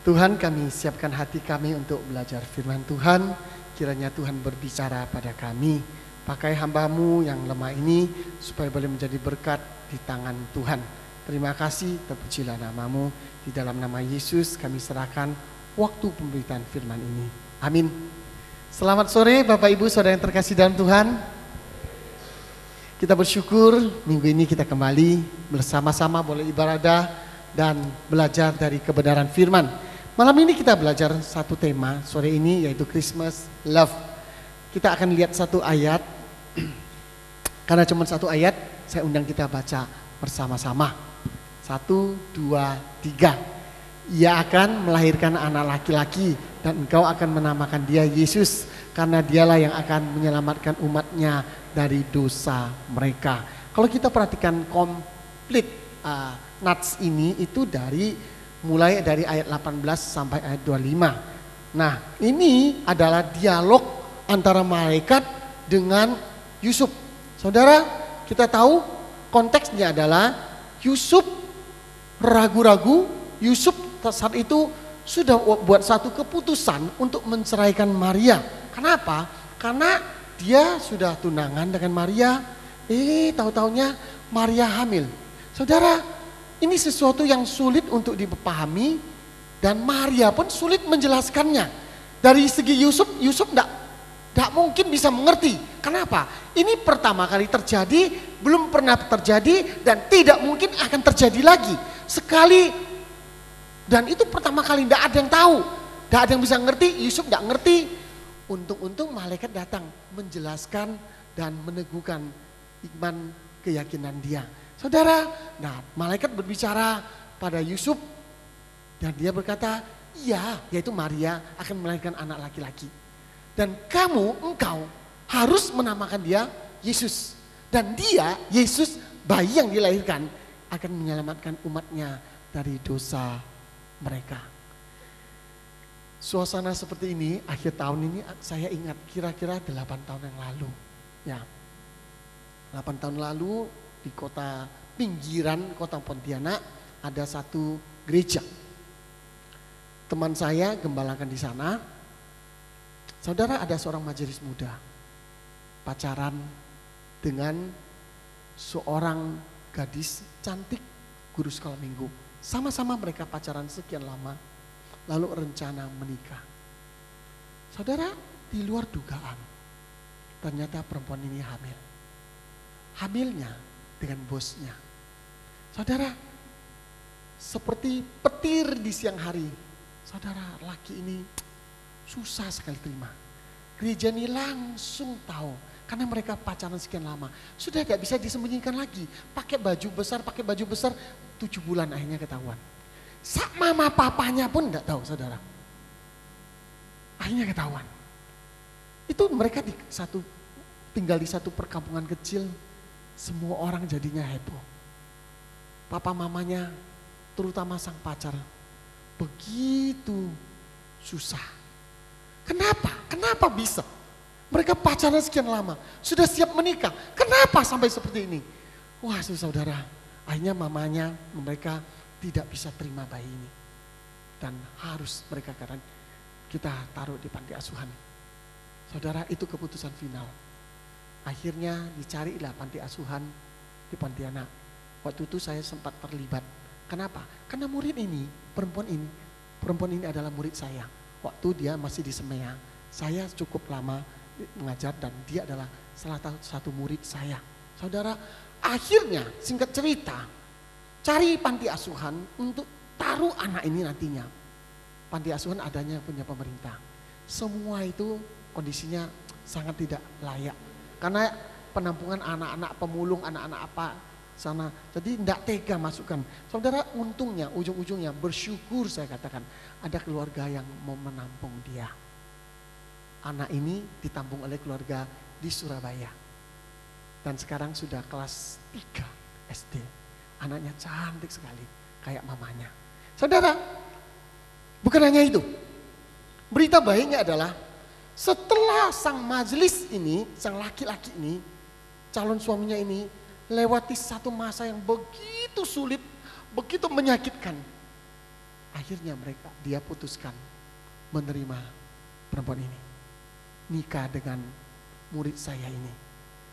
Tuhan, kami siapkan hati kami untuk belajar firman Tuhan. Kiranya Tuhan berbicara pada kami. Pakai hamba-Mu yang lemah ini supaya boleh menjadi berkat di tangan Tuhan. Terima kasih, terpujilah nama-Mu. Di dalam nama Yesus kami serahkan waktu pemberitaan firman ini. Amin. Selamat sore Bapak Ibu Saudara yang terkasih dalam Tuhan. Kita bersyukur minggu ini kita kembali bersama-sama boleh ibadah dan belajar dari kebenaran firman. Malam ini kita belajar satu tema sore ini yaitu Christmas Love. Kita akan lihat satu ayat. Karena cuma satu ayat, saya undang kita baca bersama-sama. 1, 2, 3. Ia akan melahirkan anak laki-laki dan engkau akan menamakan dia Yesus, karena dialah yang akan menyelamatkan umatnya dari dosa mereka. Kalau kita perhatikan komplit nats ini itu mulai dari ayat 18 sampai ayat 25. Nah, ini adalah dialog antara malaikat dengan Yusuf. Saudara, kita tahu konteksnya adalah Yusuf ragu-ragu. Yusuf saat itu sudah buat satu keputusan untuk menceraikan Maria. Kenapa? Karena dia sudah tunangan dengan Maria. Tahu-taunya Maria hamil. Saudara, ini sesuatu yang sulit untuk dipahami dan Maria pun sulit menjelaskannya. Dari segi Yusuf tidak mungkin bisa mengerti. Kenapa? Ini pertama kali terjadi, belum pernah terjadi dan tidak mungkin akan terjadi lagi. Sekali, dan itu pertama kali tidak ada yang tahu. Tidak ada yang bisa ngerti, Yusuf tidak ngerti. Untung-untung malaikat datang menjelaskan dan meneguhkan iman keyakinan dia. Saudara, nah malaikat berbicara pada Yusuf dan dia berkata, iya, yaitu Maria akan melahirkan anak laki-laki. Dan engkau harus menamakan dia Yesus. Dan dia, Yesus, bayi yang dilahirkan akan menyelamatkan umatnya dari dosa mereka. Suasana seperti ini, akhir tahun ini saya ingat kira-kira 8 tahun yang lalu. Ya, 8 tahun lalu di kota pinggiran kota Pontianak ada satu gereja. Teman saya gembalakan di sana. Saudara, ada seorang majelis muda pacaran dengan seorang gadis cantik guru sekolah minggu. Sama-sama mereka pacaran sekian lama, lalu rencana menikah. Saudara, di luar dugaan, ternyata perempuan ini hamil. Hamilnya dengan bosnya. Saudara, seperti petir di siang hari. Saudara, laki ini susah sekali terima. Gereja ini langsung tahu karena mereka pacaran sekian lama. Sudah tidak bisa disembunyikan lagi. Pakai baju besar, 7 bulan akhirnya ketahuan. Mama papanya pun tidak tahu, saudara. Akhirnya ketahuan. Itu mereka tinggal di satu perkampungan kecil. Semua orang jadinya heboh. Papa mamanya, terutama sang pacar, begitu susah. Kenapa? Kenapa bisa? Mereka pacaran sekian lama, sudah siap menikah. Kenapa sampai seperti ini? Wah, saudara, akhirnya mamanya mereka tidak bisa terima bayi ini. Dan harus mereka kita taruh di panti asuhan. Saudara, itu keputusan final. Akhirnya dicarilah panti asuhan di Pontianak. Waktu itu saya sempat terlibat. Kenapa? Karena perempuan ini adalah murid saya. Waktu dia masih di Semea, saya cukup lama mengajar dan dia adalah salah satu murid saya. Saudara, akhirnya singkat cerita, cari panti asuhan untuk taruh anak ini nantinya. Panti asuhan adanya punya pemerintah. Semua itu kondisinya sangat tidak layak. Karena penampungan anak-anak pemulung, anak-anak apa sana. Jadi tidak tega masukkan. Saudara, untungnya ujung-ujungnya bersyukur saya katakan. Ada keluarga yang mau menampung dia. Anak ini ditampung oleh keluarga di Surabaya. Dan sekarang sudah kelas 3 SD. Anaknya cantik sekali, kayak mamanya. Saudara, bukan hanya itu. Berita baiknya adalah setelah sang majelis ini, sang laki-laki ini, calon suaminya ini lewati satu masa yang begitu sulit, begitu menyakitkan. Akhirnya dia putuskan menerima perempuan ini, nikah dengan murid saya ini.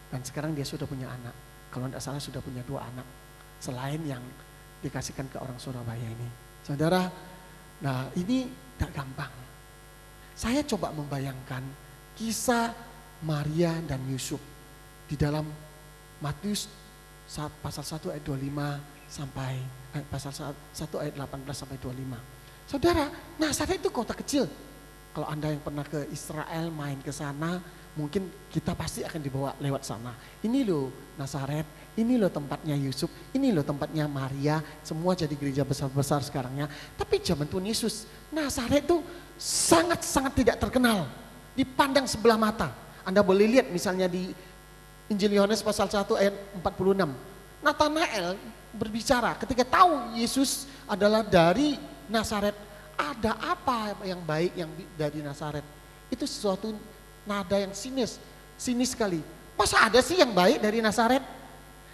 Dan sekarang dia sudah punya anak. Kalau tidak salah sudah punya 2 anak. Selain yang dikasihkan ke orang Surabaya ini. Saudara, nah ini tidak gampang. Saya coba membayangkan kisah Maria dan Yusuf di dalam Matius pasal 1 ayat 25 sampai pasal 1 ayat 18 sampai 25. Saudara, Nazaret itu kota kecil. Kalau Anda yang pernah ke Israel main ke sana, mungkin kita pasti akan dibawa lewat sana. Ini loh Nazaret, ini loh tempatnya Yusuf, ini loh tempatnya Maria, semua jadi gereja besar-besar sekarangnya. Tapi zaman Tuhan Yesus, Nazaret itu sangat-sangat tidak terkenal, dipandang sebelah mata. Anda boleh lihat misalnya di Injil Yohanes pasal 1 ayat 46. Nathanael berbicara ketika tahu Yesus adalah dari Nazaret. Ada apa yang baik yang dari Nazaret? Itu sesuatu nada yang sinis sekali. Masa ada sih yang baik dari Nazaret?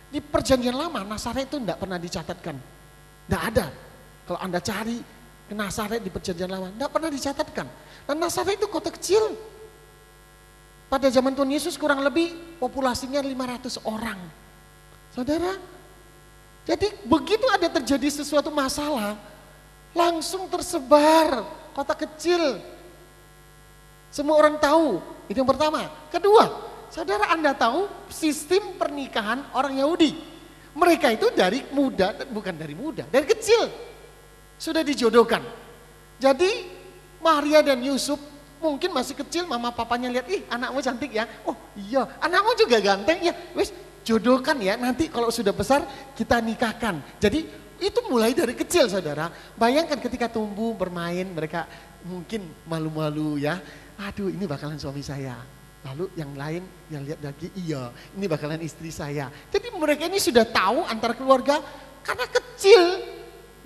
Di perjanjian lama Nazaret itu tidak pernah dicatatkan. Tidak ada. Kalau Anda cari ke Nazaret di perjanjian lama, tidak pernah dicatatkan. Dan Nazaret itu kota kecil. Pada zaman Tuhan Yesus kurang lebih populasinya 500 orang. Saudara, jadi begitu ada terjadi sesuatu masalah, langsung tersebar kota kecil. Semua orang tahu, itu yang pertama. Kedua, saudara Anda tahu sistem pernikahan orang Yahudi. Mereka itu dari kecil sudah dijodohkan. Jadi Maria dan Yusuf mungkin masih kecil, mama papanya lihat, ih anakmu cantik ya, oh iya anakmu juga ganteng ya, wes jodohkan ya, nanti kalau sudah besar kita nikahkan. Jadi itu mulai dari kecil saudara. Bayangkan ketika tumbuh bermain mereka mungkin malu-malu ya, aduh ini bakalan suami saya. Lalu yang lain yang lihat lagi, iya ini bakalan istri saya. Jadi mereka ini sudah tahu antar keluarga karena kecil.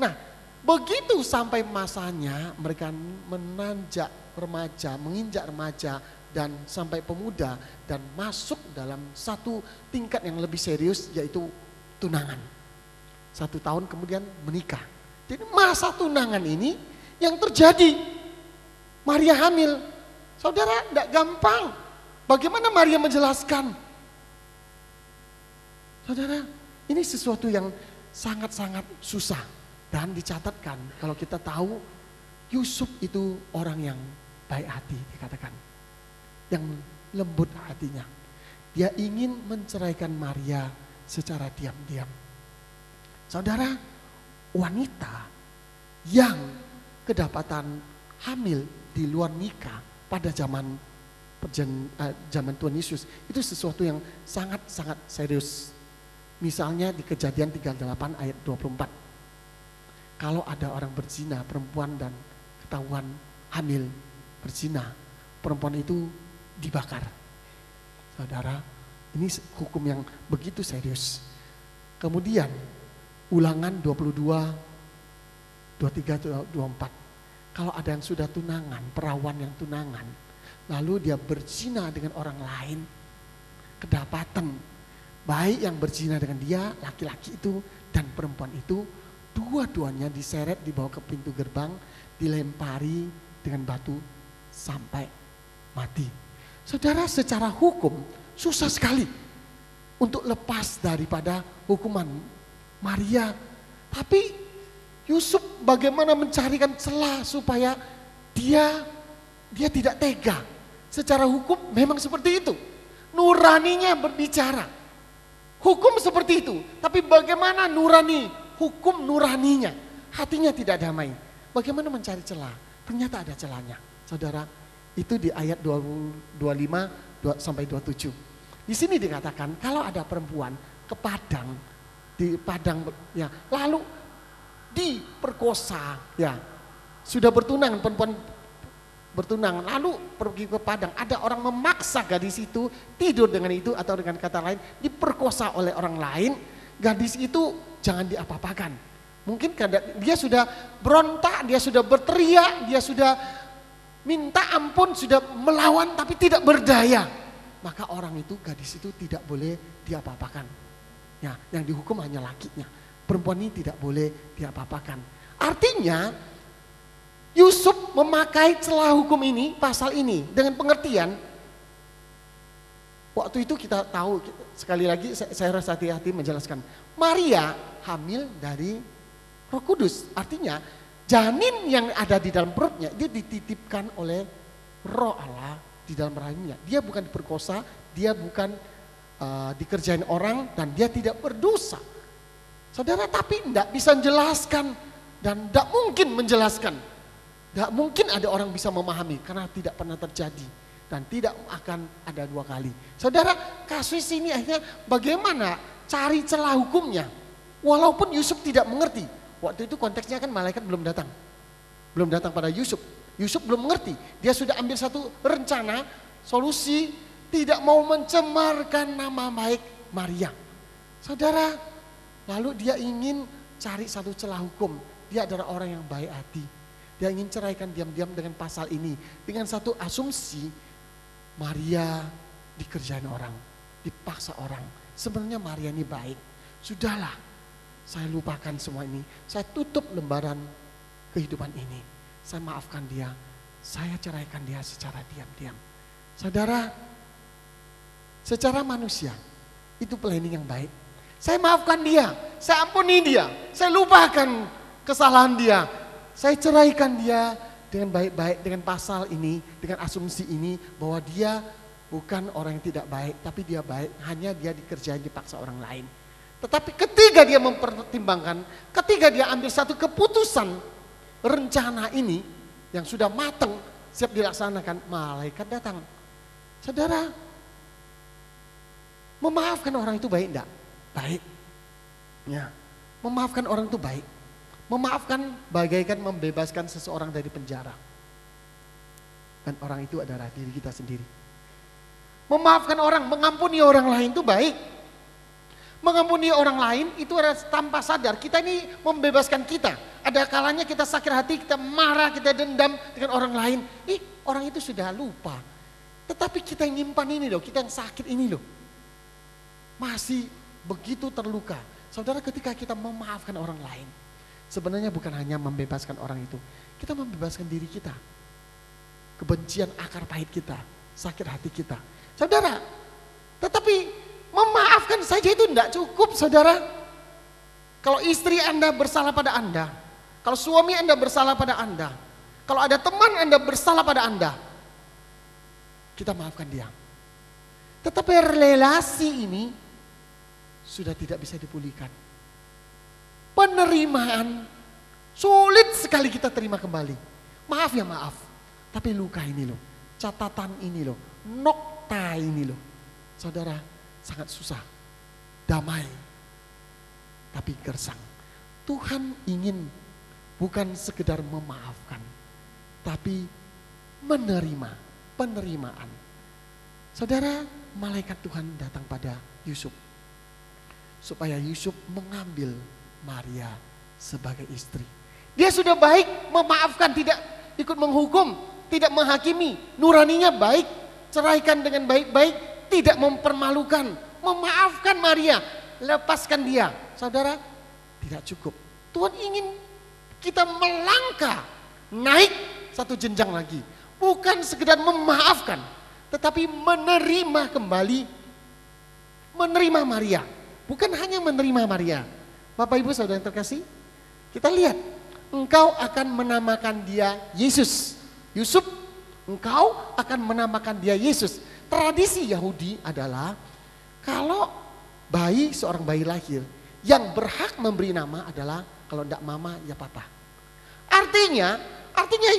Nah begitu sampai masanya mereka menginjak remaja dan sampai pemuda dan masuk dalam satu tingkat yang lebih serius yaitu tunangan. 1 tahun kemudian menikah. Jadi masa tunangan ini yang terjadi Maria hamil. Saudara tidak gampang. Bagaimana Maria menjelaskan? Saudara, ini sesuatu yang sangat-sangat susah. Dan dicatatkan kalau kita tahu Yusuf itu orang yang baik hati dikatakan. Yang lembut hatinya. Dia ingin menceraikan Maria secara diam-diam. Saudara, wanita yang kedapatan hamil di luar nikah pada zaman Tuhan Yesus itu sesuatu yang sangat-sangat serius. Misalnya di Kejadian 38 ayat 24. Kalau ada orang berzina, perempuan dan ketahuan hamil berzina, perempuan itu dibakar. Saudara, ini hukum yang begitu serius. Kemudian Ulangan 22, 23, 24. Kalau ada yang sudah tunangan, perawan yang tunangan, lalu dia berzina dengan orang lain, kedapatan baik yang berzina dengan dia, laki-laki itu dan perempuan itu, dua-duanya diseret dibawa ke pintu gerbang, dilempari dengan batu sampai mati. Saudara, secara hukum susah sekali untuk lepas daripada hukuman Maria. Tapi Yusuf bagaimana mencarikan celah supaya dia tidak tega. Secara hukum memang seperti itu. Nuraninya berbicara. Hukum seperti itu. Tapi bagaimana hukum nuraninya. Hatinya tidak damai. Bagaimana mencari celah? Ternyata ada celahnya. Saudara, itu di ayat 25 sampai 27. Di sini dikatakan kalau ada perempuan ke padang ya, lalu diperkosa ya, sudah bertunangan, perempuan bertunangan lalu pergi ke padang, ada orang memaksa gadis itu tidur dengan itu, atau dengan kata lain diperkosa oleh orang lain, gadis itu jangan diapa-apakan. Mungkin dia sudah berontak, dia sudah berteriak, dia sudah minta ampun, sudah melawan tapi tidak berdaya, maka orang itu, gadis itu tidak boleh diapa-apakan. Ya, yang dihukum hanya lakinya. Perempuan ini tidak boleh diapa-apakan. Artinya Yusuf memakai celah hukum ini, pasal ini dengan pengertian. Waktu itu kita tahu, sekali lagi saya harus hati-hati menjelaskan. Maria hamil dari Roh Kudus. Artinya janin yang ada di dalam perutnya dia dititipkan oleh Roh Allah di dalam rahimnya. Dia bukan diperkosa, dia bukan dikerjain orang, dan dia tidak berdosa. Saudara, tapi tidak bisa menjelaskan dan tidak mungkin menjelaskan. Tidak mungkin ada orang bisa memahami karena tidak pernah terjadi dan tidak akan ada dua kali. Saudara, kasus ini akhirnya bagaimana cari celah hukumnya? Walaupun Yusuf tidak mengerti. Waktu itu konteksnya kan malaikat belum datang. Belum datang pada Yusuf. Yusuf belum mengerti. Dia sudah ambil satu rencana, solusi, tidak mau mencemarkan nama baik Maria. Saudara, lalu dia ingin cari satu celah hukum. Dia adalah orang yang baik hati. Dia ingin ceraikan diam-diam dengan pasal ini. Dengan satu asumsi, Maria dikerjain orang, dipaksa orang. Sebenarnya Maria ini baik. Sudahlah, saya lupakan semua ini. Saya tutup lembaran kehidupan ini. Saya maafkan dia. Saya ceraikan dia secara diam-diam. Saudara, secara manusia, itu planning yang baik. Saya maafkan dia, saya ampuni dia, saya lupakan kesalahan dia. Saya ceraikan dia dengan baik-baik, dengan pasal ini, dengan asumsi ini bahwa dia bukan orang yang tidak baik, tapi dia baik, hanya dia dikerjain, dipaksa orang lain. Tetapi ketika dia mempertimbangkan, ketika dia ambil satu keputusan, rencana ini yang sudah matang, siap dilaksanakan, malaikat datang. Saudara, memaafkan orang itu baik enggak? Baik. Ya, memaafkan orang itu baik. Memaafkan bagaikan membebaskan seseorang dari penjara. Dan orang itu adalah diri kita sendiri. Memaafkan orang, mengampuni orang lain itu baik. Mengampuni orang lain itu adalah tanpa sadar. Kita ini membebaskan kita. Ada kalanya kita sakit hati, kita marah, kita dendam dengan orang lain. Orang itu sudah lupa. Tetapi kita yang nyimpan ini loh, kita yang sakit ini loh. Masih begitu terluka. Saudara, ketika kita memaafkan orang lain, sebenarnya bukan hanya membebaskan orang itu, kita membebaskan diri kita. Kebencian akar pahit kita, sakit hati kita. Saudara, tetapi memaafkan saja itu tidak cukup, saudara. Kalau istri Anda bersalah pada Anda, kalau suami Anda bersalah pada Anda, kalau ada teman Anda bersalah pada Anda, kita maafkan dia. Tetapi relasi ini sudah tidak bisa dipulihkan. Penerimaan sulit sekali kita terima kembali. Maaf ya maaf, tapi luka ini loh, catatan ini loh, nokta ini loh, saudara, sangat susah. Damai tapi gersang. Tuhan ingin bukan sekedar memaafkan, tapi menerima, penerimaan. Saudara, malaikat Tuhan datang pada Yusuf supaya Yusuf mengambil Maria sebagai istri. Dia sudah baik, memaafkan, tidak ikut menghukum, tidak menghakimi, nuraninya baik, ceraikan dengan baik-baik, tidak mempermalukan, memaafkan Maria, lepaskan dia. Saudara, tidak cukup. Tuhan ingin kita melangkah, naik satu jenjang lagi. Bukan sekedar memaafkan, tetapi menerima kembali, menerima Maria. Bukan hanya menerima Maria. Bapak Ibu Saudara yang terkasih, kita lihat, engkau akan menamakan dia Yesus. Yusuf, engkau akan menamakan dia Yesus. Tradisi Yahudi adalah kalau seorang bayi lahir, yang berhak memberi nama adalah kalau tidak mama ya papa. Artinya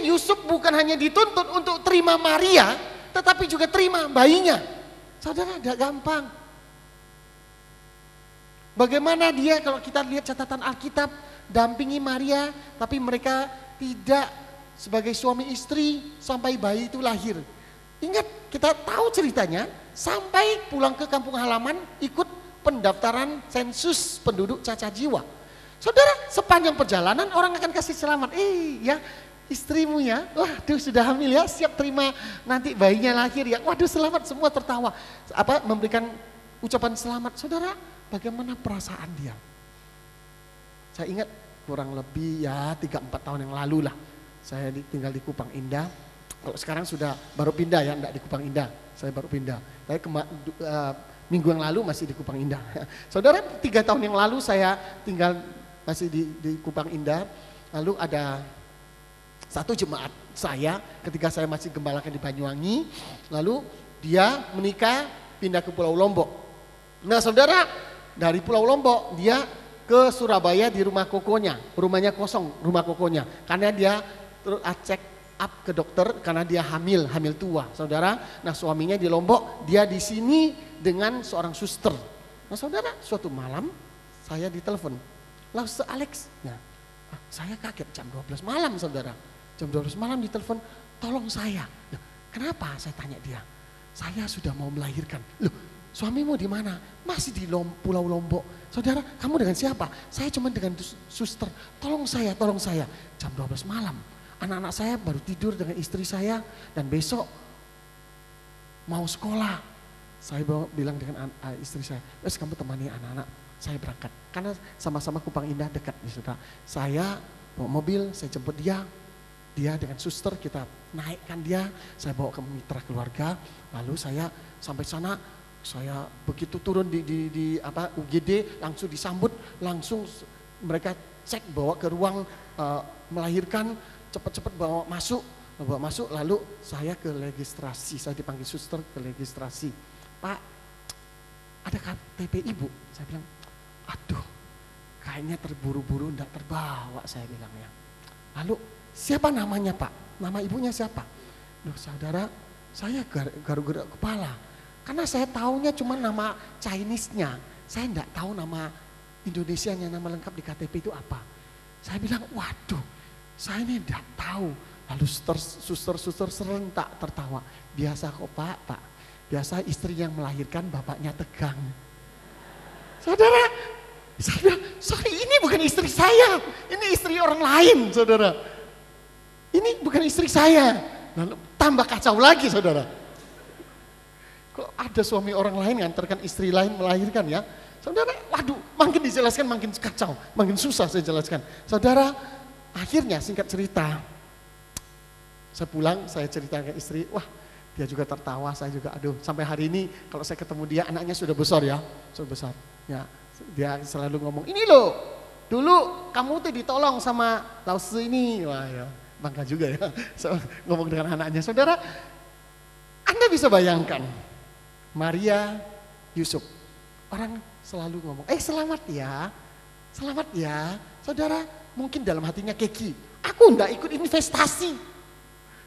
Yusuf bukan hanya dituntut untuk terima Maria, tetapi juga terima bayinya. Saudara, tidak gampang. Bagaimana dia kalau kita lihat catatan Alkitab, dampingi Maria, tapi mereka tidak sebagai suami istri sampai bayi itu lahir. Ingat, kita tahu ceritanya, sampai pulang ke kampung halaman ikut pendaftaran sensus penduduk cacat jiwa. Saudara, sepanjang perjalanan orang akan kasih selamat. Ya, istrimu ya, waduh sudah hamil ya, siap terima nanti bayinya lahir ya. Waduh selamat, semua tertawa. Memberikan ucapan selamat. Saudara, bagaimana perasaan dia? Saya ingat kurang lebih ya 3-4 tahun yang lalu lah. Saya tinggal di Kupang Indah. Kalau sekarang sudah baru pindah ya, enggak di Kupang Indah. Saya baru pindah. Saya minggu yang lalu masih di Kupang Indah. Saudara, 3 tahun yang lalu saya tinggal masih di Kupang Indah. Lalu ada satu jemaat saya ketika saya masih gembalakan di Banyuwangi. Lalu dia menikah pindah ke Pulau Lombok. Nah saudara, dari Pulau Lombok dia ke Surabaya di rumah kokonya. Rumahnya kosong, rumah kokonya. Karena dia cek up ke dokter karena dia hamil tua, saudara. Nah suaminya di Lombok, dia di sini dengan seorang suster. Nah saudara, suatu malam saya ditelepon, lah Alex, ya, saya kaget jam 12 malam saudara. Jam 12 malam ditelepon, tolong saya. Nah, kenapa? Saya tanya dia. Saya sudah mau melahirkan. Loh, suamimu di mana? Masih di Pulau Lombok. Saudara, kamu dengan siapa? Saya cuma dengan suster. Tolong saya. Jam 12 malam. Anak-anak saya baru tidur dengan istri saya dan besok mau sekolah. Saya bilang dengan istri saya, "Wes kamu temani anak-anak, saya berangkat." Karena sama-sama Kupang Indah dekat di saudara. Saya bawa mobil, saya jemput dia dengan suster, kita naikkan dia, saya bawa ke mitra keluarga, lalu saya sampai sana, saya begitu turun di UGD langsung disambut, langsung mereka cek bawa ke ruang melahirkan, cepat-cepat bawa masuk, lalu saya ke registrasi, saya dipanggil suster ke registrasi. "Pak, ada KTP ibu?" Saya bilang, "Aduh, kayaknya terburu-buru enggak terbawa," saya bilang ya. Lalu, "Siapa namanya Pak? Nama ibunya siapa?" Duh saudara, saya garuk-garuk kepala. Karena saya taunya cuma nama Chinese-nya. Saya enggak tahu nama Indonesianya, nama lengkap di KTP itu apa. Saya bilang, "Waduh, saya ini enggak tahu." Lalu suster serentak tertawa. "Biasa kok Pak. Biasa istri yang melahirkan bapaknya tegang." Saudara, saya bilang, "Sorry, ini bukan istri saya. Ini istri orang lain saudara. Ini bukan istri saya." Lalu tambah kacau lagi saudara. Kok ada suami orang lain ngantarkan istri lain melahirkan ya? Saudara, waduh, makin dijelaskan makin kacau, makin susah saya jelaskan. Saudara, akhirnya singkat cerita, saya pulang, saya ceritakan ke istri, wah dia juga tertawa, saya juga aduh. Sampai hari ini kalau saya ketemu dia, anaknya sudah besar ya, sudah besar. Ya, dia selalu ngomong, "Ini loh, dulu kamu tuh ditolong sama Lause ini." Wah ya, bangga juga ya, so, ngomong dengan anaknya. Saudara, Anda bisa bayangkan, Maria Yusuf, orang selalu ngomong, selamat ya. Saudara, mungkin dalam hatinya keki, aku enggak ikut investasi.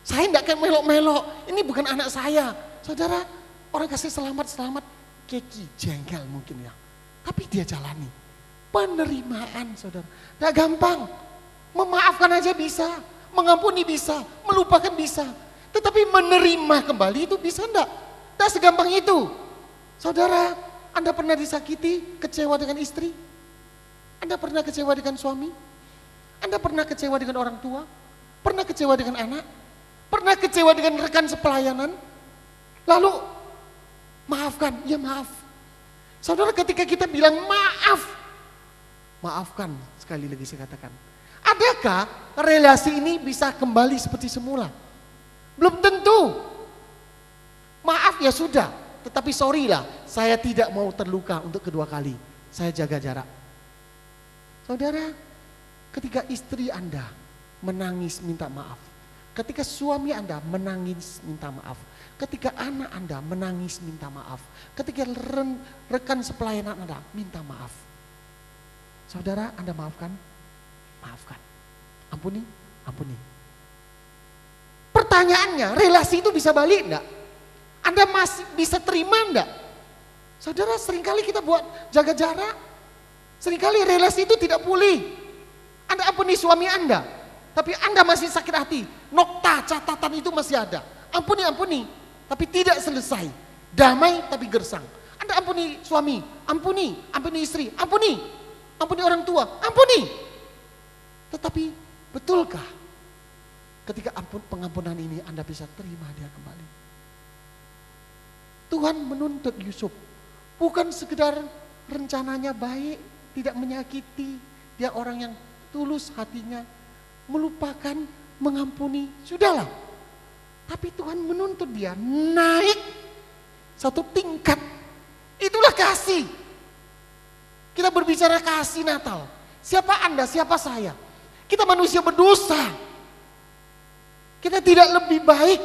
Saya enggak kayak melok-melok, ini bukan anak saya. Saudara, orang kasih selamat, keki, jengkel mungkin ya. Tapi dia jalani. Penerimaan saudara, enggak gampang. Memaafkan aja bisa, mengampuni bisa, melupakan bisa. Tetapi menerima kembali itu bisa enggak? Enggak segampang itu. Saudara, Anda pernah disakiti, kecewa dengan istri? Anda pernah kecewa dengan suami? Anda pernah kecewa dengan orang tua? Pernah kecewa dengan anak? Pernah kecewa dengan rekan sepelayanan? Lalu maafkan, ya maaf. Saudara, ketika kita bilang maaf, maafkan, sekali lagi saya katakan. Adakah relasi ini bisa kembali seperti semula? Belum tentu. Maaf ya sudah, tetapi sorry lah, saya tidak mau terluka untuk kedua kali. Saya jaga jarak. Saudara, ketika istri Anda menangis minta maaf, ketika suami Anda menangis minta maaf, ketika anak Anda menangis minta maaf, ketika rekan sepelayanan Anda minta maaf, saudara, Anda maafkan? Maafkan. Ampuni? Ampuni. Pertanyaannya, relasi itu bisa balik enggak? Anda masih bisa terima enggak? Saudara, seringkali kita buat jaga jarak, seringkali relasi itu tidak pulih. Anda ampuni suami Anda, tapi Anda masih sakit hati. Nokta catatan itu masih ada. Ampuni, tapi tidak selesai. Damai tapi gersang. Anda ampuni suami, ampuni istri, ampuni orang tua, ampuni. Tetapi betulkah ketika pengampunan ini Anda bisa terima dia kembali? Tuhan menuntut Yusuf, bukan sekedar rencananya baik, tidak menyakiti, dia orang yang tulus hatinya, melupakan mengampuni, sudahlah. Tapi Tuhan menuntut dia naik satu tingkat. Itulah kasih. Kita berbicara kasih Natal. Siapa Anda, siapa saya? Kita manusia berdosa. Kita tidak lebih baik.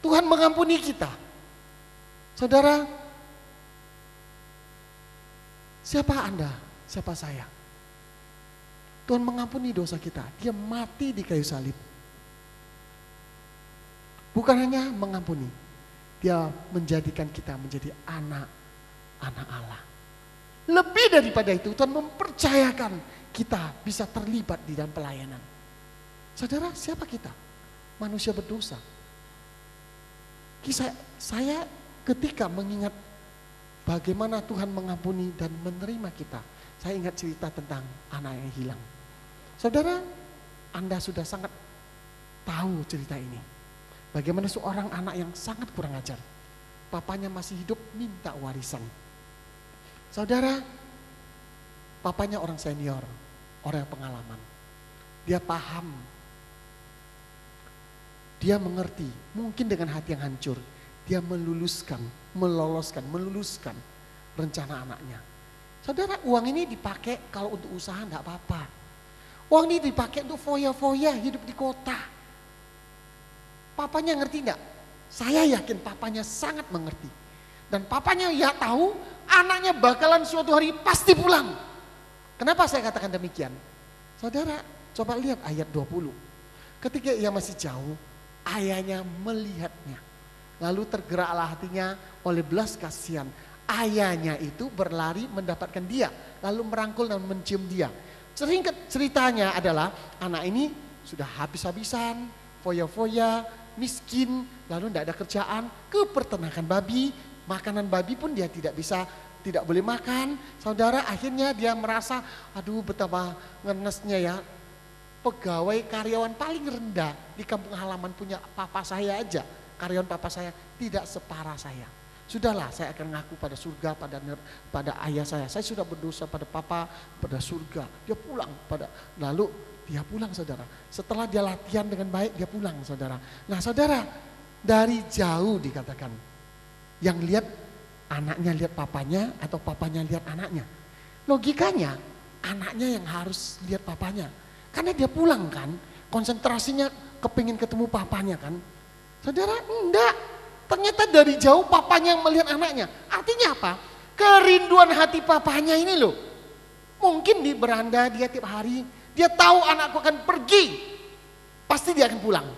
Tuhan mengampuni kita. Saudara, siapa Anda, siapa saya? Tuhan mengampuni dosa kita. Dia mati di kayu salib. Bukan hanya mengampuni, dia menjadikan kita menjadi anak-anak Allah. Lebih daripada itu, Tuhan mempercayakan kita bisa terlibat di dalam pelayanan. Saudara, siapa kita? Manusia berdosa. Saya ketika mengingat bagaimana Tuhan mengampuni dan menerima kita, saya ingat cerita tentang anak yang hilang. Saudara, Anda sudah sangat tahu cerita ini. Bagaimana seorang anak yang sangat kurang ajar. Papanya masih hidup minta warisan. Saudara, papanya orang senior, orang yang pengalaman. Dia paham. Dia mengerti, mungkin dengan hati yang hancur. Dia meloloskan rencana anaknya. Saudara, uang ini dipakai kalau untuk usaha enggak apa-apa. Uang ini dipakai untuk foya-foya hidup di kota. Papanya ngerti enggak? Saya yakin papanya sangat mengerti. Dan papanya ya tahu anaknya bakalan suatu hari pasti pulang. Kenapa saya katakan demikian? Saudara, coba lihat ayat 20. Ketika ia masih jauh, ayahnya melihatnya. Lalu tergeraklah hatinya oleh belas kasihan. Ayahnya itu berlari mendapatkan dia. Lalu merangkul dan mencium dia. Singkat ceritanya adalah anak ini sudah habis-habisan, foya-foya, miskin, lalu tidak ada kerjaan, ke peternakan babi. Makanan babi pun dia tidak boleh makan. Saudara, akhirnya dia merasa, aduh betapa ngenesnya ya. Pegawai karyawan paling rendah di kampung halaman punya papa saya aja. Karyawan papa saya tidak separah saya. Sudahlah, saya akan ngaku pada surga, pada ayah saya. Saya sudah berdosa pada papa, pada surga. Dia pulang lalu dia pulang saudara. Setelah dia latihan dengan baik, dia pulang saudara. Nah saudara, dari jauh dikatakan. Yang lihat anaknya lihat papanya atau papanya lihat anaknya. Logikanya anaknya yang harus lihat papanya. Karena dia pulang kan, konsentrasinya kepingin ketemu papanya kan. Saudara, enggak. Ternyata dari jauh papanya yang melihat anaknya. Artinya apa? Kerinduan hati papanya ini loh. Mungkin di beranda dia tiap hari, dia tahu anakku akan pergi. Pasti dia akan pulang.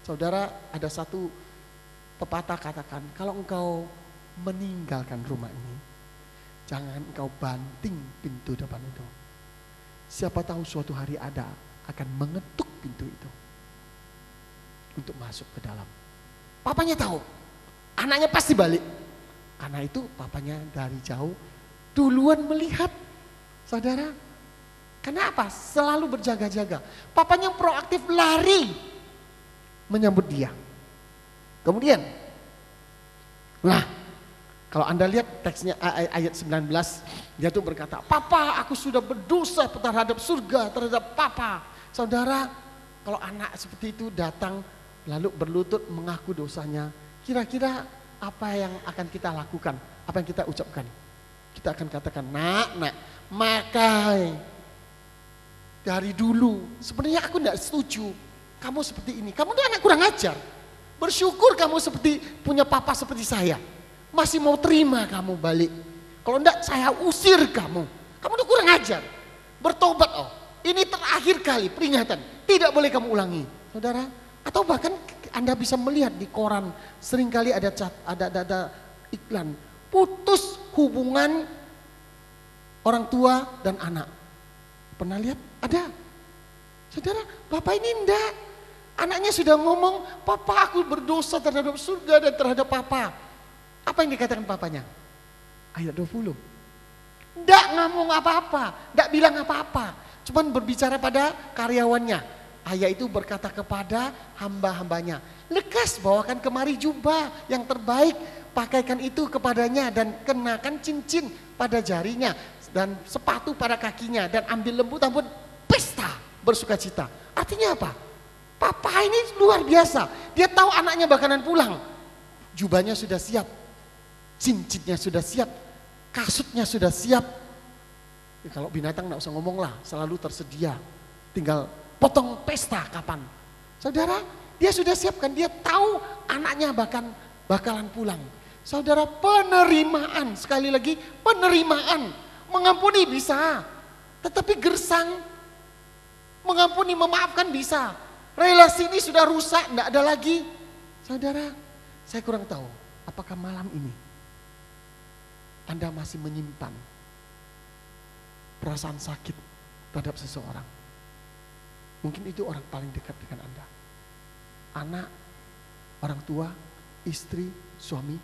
Saudara, ada satu pepatah katakan, kalau engkau meninggalkan rumah ini, jangan engkau banting pintu depan itu. Siapa tahu suatu hari ada akan mengetuk pintu itu untuk masuk ke dalam. Papanya tahu, anaknya pasti balik. Karena itu papanya dari jauh duluan melihat. Saudara, kenapa? Selalu berjaga-jaga. Papanya proaktif lari menyambut dia. Kemudian, nah kalau Anda lihat teksnya ayat 19, dia tuh berkata, Papa aku sudah berdosa terhadap surga, terhadap Papa. Saudara, kalau anak seperti itu datang lalu berlutut mengaku dosanya, kira-kira apa yang akan kita lakukan? Apa yang kita ucapkan? Kita akan katakan, nak, makai. Dari dulu, sebenarnya aku tidak setuju. Kamu seperti ini, kamu tuh anak kurang ajar. Bersyukur kamu punya papa seperti saya. Masih mau terima kamu balik. Kalau enggak saya usir kamu. Kamu tuh kurang ajar. Bertobat Ini terakhir kali peringatan. Tidak boleh kamu ulangi. Saudara, atau bahkan Anda bisa melihat di koran seringkali ada iklan putus hubungan orang tua dan anak. Pernah lihat? Ada. Saudara, Bapak ini enggak. Anaknya sudah ngomong, Papa aku berdosa terhadap surga dan terhadap Papa. Apa yang dikatakan papanya? Ayat 20. Enggak ngomong apa-apa, enggak bilang apa-apa. Cuman berbicara pada karyawannya. Ayah itu berkata kepada hamba-hambanya, lekas bawakan kemari jubah yang terbaik, pakaikan itu kepadanya dan kenakan cincin pada jarinya dan sepatu pada kakinya dan ambil lembu tambun pesta bersukacita. Artinya apa? Papa ini luar biasa. Dia tahu anaknya bakalan pulang. Jubahnya sudah siap. Cincinnya sudah siap. Kasutnya sudah siap. Ya, kalau binatang nggak usah ngomong lah, selalu tersedia. Tinggal potong pesta kapan. Saudara, dia sudah siapkan. Dia tahu anaknya bakalan pulang. Saudara, penerimaan. Sekali lagi, penerimaan. Mengampuni bisa. Tetapi gersang. Mengampuni, memaafkan bisa. Relasi ini sudah rusak, tidak ada lagi. Saudara, saya kurang tahu apakah malam ini Anda masih menyimpan perasaan sakit terhadap seseorang. Mungkin itu orang paling dekat dengan Anda. Anak, orang tua, istri, suami.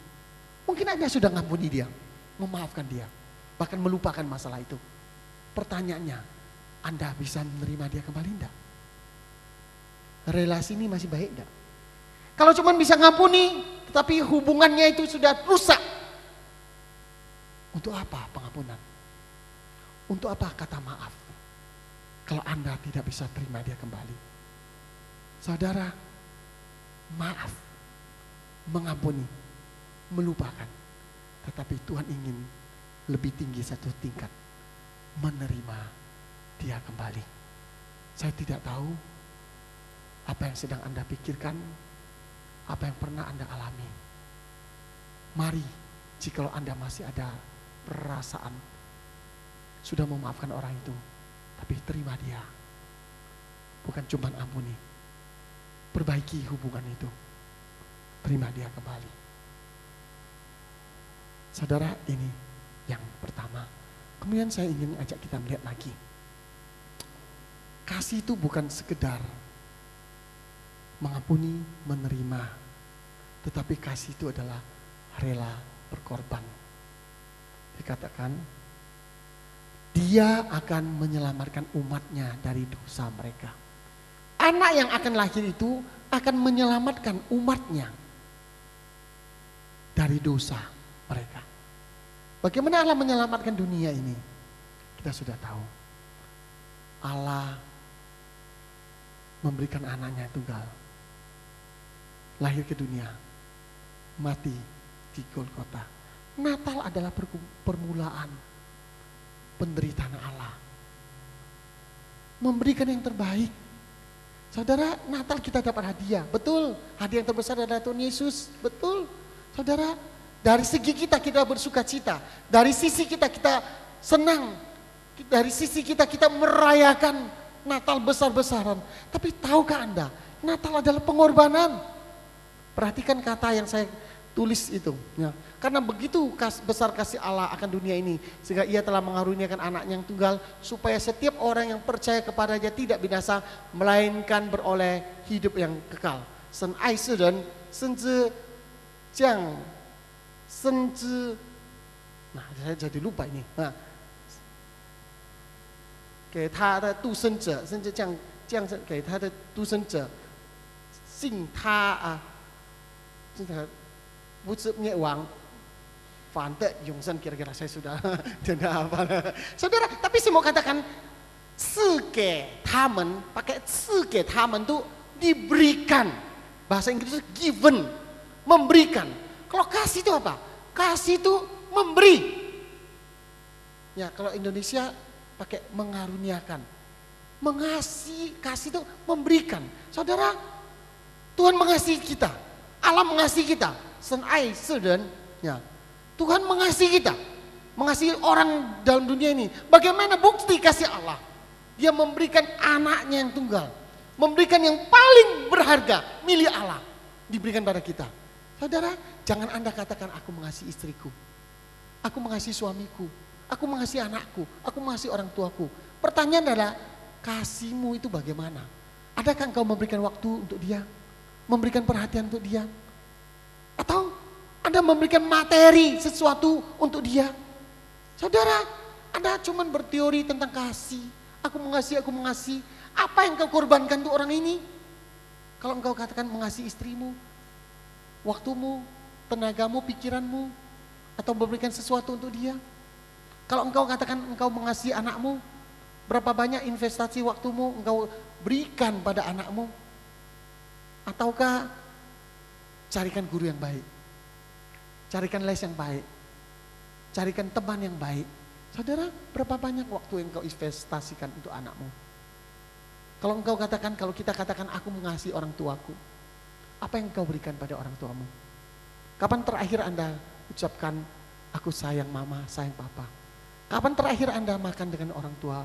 Mungkin Anda sudah ngampuni dia, memaafkan dia, bahkan melupakan masalah itu. Pertanyaannya, Anda bisa menerima dia kembali enggak? Relasi ini masih baik enggak? Kalau cuma bisa ngampuni, tetapi hubungannya itu sudah rusak. Untuk apa pengampunan? Untuk apa kata maaf? Kalau Anda tidak bisa terima dia kembali. Saudara, maaf, mengampuni, melupakan. Tetapi Tuhan ingin lebih tinggi satu tingkat, menerima dia kembali. Saya tidak tahu apa yang sedang Anda pikirkan, apa yang pernah Anda alami. Mari, jikalau Anda masih ada perasaan sudah memaafkan orang itu, tapi terima dia. Bukan cuma ampuni, perbaiki hubungan itu, terima dia kembali. Saudara, ini yang pertama. Kemudian saya ingin ajak kita melihat lagi. Kasih itu bukan sekedar mengampuni, menerima, tetapi kasih itu adalah rela berkorban. Dikatakan, dia akan menyelamatkan umatnya dari dosa mereka. Anak yang akan lahir itu akan menyelamatkan umatnya dari dosa mereka. Bagaimana Allah menyelamatkan dunia ini? Kita sudah tahu. Allah memberikan anaknya tunggal. Lahir ke dunia, mati di Golgota. Natal adalah permulaan penderitaan Allah. Memberikan yang terbaik. Saudara, Natal kita dapat hadiah. Betul, hadiah yang terbesar adalah Tuhan Yesus. Betul. Saudara, dari segi kita bersuka cita. Dari sisi kita senang. Dari sisi kita merayakan Natal besar-besaran. Tapi tahukah Anda, Natal adalah pengorbanan. Perhatikan kata yang saya tulis itu. Ya. Karena begitu besar kasih Allah akan dunia ini, sehingga ia telah mengaruniakan anaknya yang tunggal, supaya setiap orang yang percaya kepadanya tidak binasa, melainkan beroleh hidup yang kekal. Sen ai si ren, sen zhi jiang, sen zhi. Nah, saya jadi lupa ini. Nah, 给他的独生者，甚至降生给他的独生者，信他啊，这个不是灭亡，反的永生。Kira-kira saya sudah tidak hafal. Saudara, tapi saya mau katakan, 赐给他们, pakai 赐给他们 itu diberikan. Bahasa Inggris itu given, memberikan. Kalau kasih itu apa? Kasih itu memberi. Ya, kalau Indonesia pakai mengaruniakan. Mengasihi, kasih itu memberikan. Saudara, Tuhan mengasihi kita. Allah mengasihi kita. Sen ai si ren. Ya. Tuhan mengasihi kita. Mengasihi orang dalam dunia ini. Bagaimana bukti kasih Allah? Dia memberikan anaknya yang tunggal. Memberikan yang paling berharga, milik Allah. Diberikan pada kita. Saudara, jangan Anda katakan aku mengasihi istriku. Aku mengasihi suamiku. Aku mengasihi anakku, aku mengasihi orang tuaku. Pertanyaan adalah, kasihmu itu bagaimana? Adakah engkau memberikan waktu untuk dia? Memberikan perhatian untuk dia? Atau Anda memberikan materi sesuatu untuk dia? Saudara, Anda cuma berteori tentang kasih. Aku mengasihi. Apa yang engkau korbankan untuk orang ini? Kalau engkau katakan mengasihi istrimu, waktumu, tenagamu, pikiranmu, atau memberikan sesuatu untuk dia. Kalau engkau katakan engkau mengasihi anakmu, Berapa banyak investasi waktumu engkau berikan pada anakmu? Ataukah carikan guru yang baik, carikan les yang baik, carikan teman yang baik. Saudara, berapa banyak waktu yang engkau investasikan untuk anakmu? Kalau engkau katakan, kalau kita katakan aku mengasihi orang tuaku, apa yang engkau berikan pada orang tuamu? Kapan terakhir Anda ucapkan aku sayang mama, sayang papa? Kapan terakhir Anda makan dengan orang tua?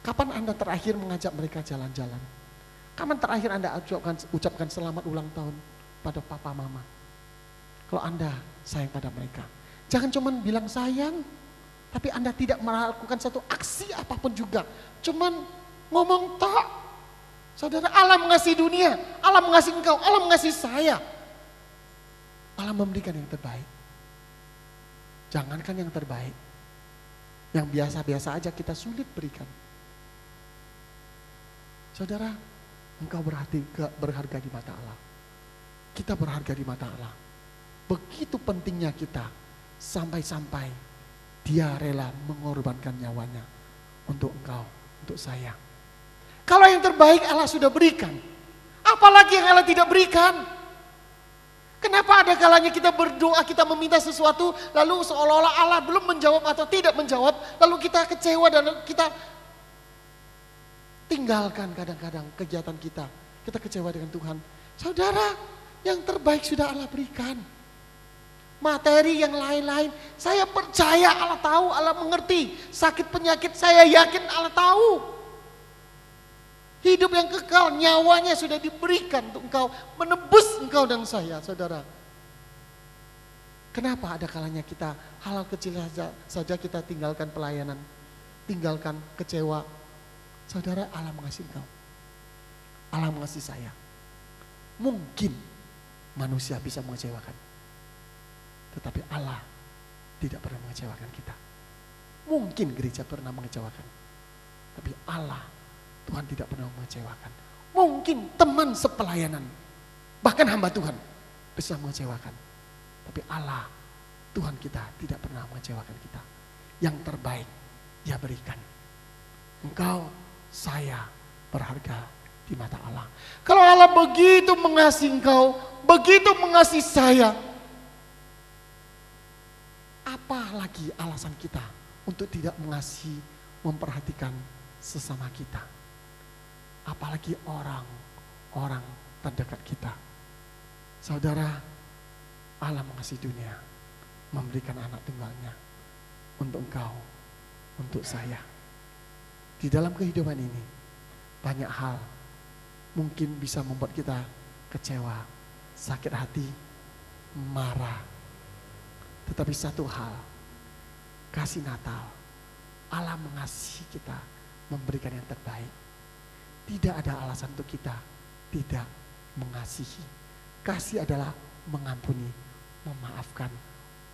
Kapan Anda terakhir mengajak mereka jalan-jalan? Kapan terakhir Anda ucapkan selamat ulang tahun pada papa mama? Kalau Anda sayang pada mereka. Jangan cuma bilang sayang, tapi Anda tidak melakukan satu aksi apapun juga. Cuman ngomong tak. Saudara, Allah mengasihi dunia, Allah mengasihi engkau, Allah mengasihi saya. Allah memberikan yang terbaik. Jangankan yang terbaik, yang biasa-biasa aja kita sulit berikan. Saudara, engkau berharga di mata Allah. Kita berharga di mata Allah. Begitu pentingnya kita, sampai-sampai Dia rela mengorbankan nyawanya untuk engkau, untuk saya. Kalau yang terbaik Allah sudah berikan, apalagi yang Allah tidak berikan? Kenapa ada kalanya kita berdoa, kita meminta sesuatu, lalu seolah-olah Allah belum menjawab atau tidak menjawab, lalu kita kecewa dan kita tinggalkan kadang-kadang kegiatan kita. Kita kecewa dengan Tuhan. Saudara, yang terbaik sudah Allah berikan. Materi yang lain-lain, saya percaya Allah tahu, Allah mengerti. Sakit penyakit saya yakin Allah tahu. Hidup yang kekal, nyawanya sudah diberikan untuk engkau, menebus engkau dan saya, saudara. Kenapa ada kalanya kita hal kecil saja kita tinggalkan pelayanan, tinggalkan kecewa. Saudara, Allah mengasihi engkau, Allah mengasihi saya. Mungkin manusia bisa mengecewakan, tetapi Allah tidak pernah mengecewakan kita. Mungkin gereja pernah mengecewakan, tapi Allah, Tuhan tidak pernah mengecewakan. Mungkin teman sepelayanan, bahkan hamba Tuhan bisa mengecewakan, tapi Allah, Tuhan kita tidak pernah mengecewakan kita. Yang terbaik Dia berikan. Engkau, saya berharga di mata Allah. Kalau Allah begitu mengasihi engkau, begitu mengasihi saya, apa lagi alasan kita untuk tidak mengasihi, memperhatikan sesama kita? Apalagi orang-orang terdekat kita. Saudara, Allah mengasihi dunia, memberikan anak tunggalnya untuk engkau, untuk saya. Di dalam kehidupan ini banyak hal mungkin bisa membuat kita kecewa, sakit hati, marah. Tetapi satu hal, kasih Natal, Allah mengasihi kita, memberikan yang terbaik. Tidak ada alasan untuk kita tidak mengasihi. Kasih adalah mengampuni, memaafkan,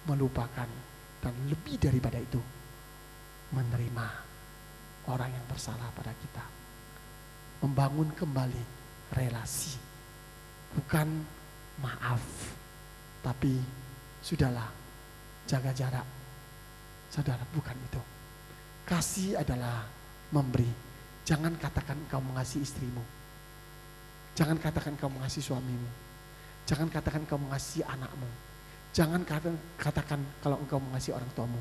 melupakan, dan lebih daripada itu, menerima orang yang bersalah pada kita. Membangun kembali relasi. Bukan maaf, tapi sudahlah, jaga jarak. Saudara, bukan itu. Kasih adalah memberi. Jangan katakan engkau mengasihi istrimu. Jangan katakan engkau mengasihi suamimu. Jangan katakan engkau mengasihi anakmu. Jangan katakan kalau engkau mengasihi orang tuamu.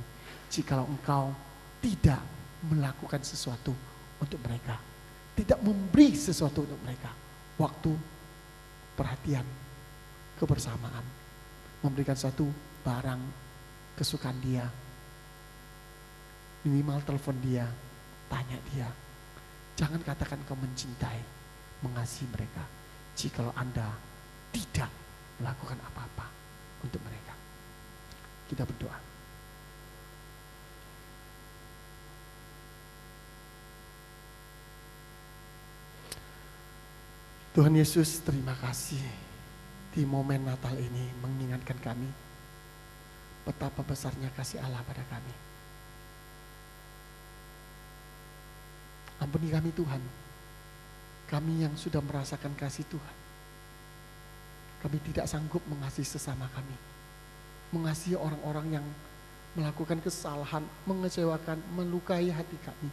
Jikalau engkau tidak melakukan sesuatu untuk mereka, tidak memberi sesuatu untuk mereka, waktu, perhatian, kebersamaan, memberikan satu barang kesukaan dia, minimal telepon dia, tanya dia. Jangan katakan kau mencintai, mengasihi mereka, jikalau Anda tidak melakukan apa-apa untuk mereka. Kita berdoa. Tuhan Yesus, terima kasih di momen Natal ini mengingatkan kami betapa besarnya kasih Allah pada kami. Ampuni kami Tuhan, kami yang sudah merasakan kasih Tuhan. Kami tidak sanggup mengasihi sesama kami, mengasihi orang-orang yang melakukan kesalahan, mengecewakan, melukai hati kami.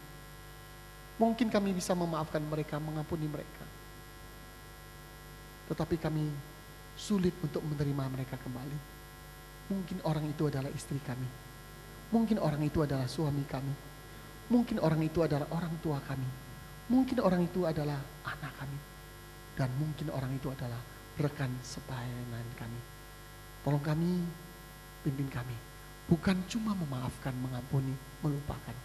Mungkin kami bisa memaafkan mereka, mengampuni mereka. Tetapi kami sulit untuk menerima mereka kembali. Mungkin orang itu adalah istri kami. Mungkin orang itu adalah suami kami. Mungkin orang itu adalah orang tua kami. Mungkin orang itu adalah anak kami. Dan mungkin orang itu adalah rekan sepelayanan kami. Tolong kami, pimpin kami. Bukan cuma memaafkan, mengampuni, melupakan.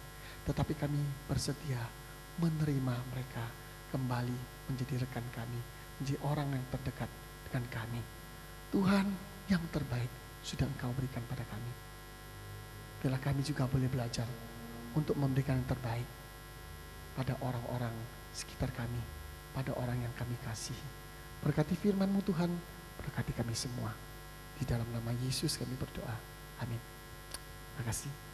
Tetapi kami bersedia menerima mereka kembali menjadi rekan kami, menjadi orang yang terdekat dengan kami. Tuhan, yang terbaik sudah Engkau berikan pada kami. Biarlah kami juga boleh belajar untuk memberikan yang terbaik pada orang-orang sekitar kami, pada orang yang kami kasihi. Berkati firman-Mu Tuhan, berkati kami semua. Di dalam nama Yesus kami berdoa. Amin. Terima kasih.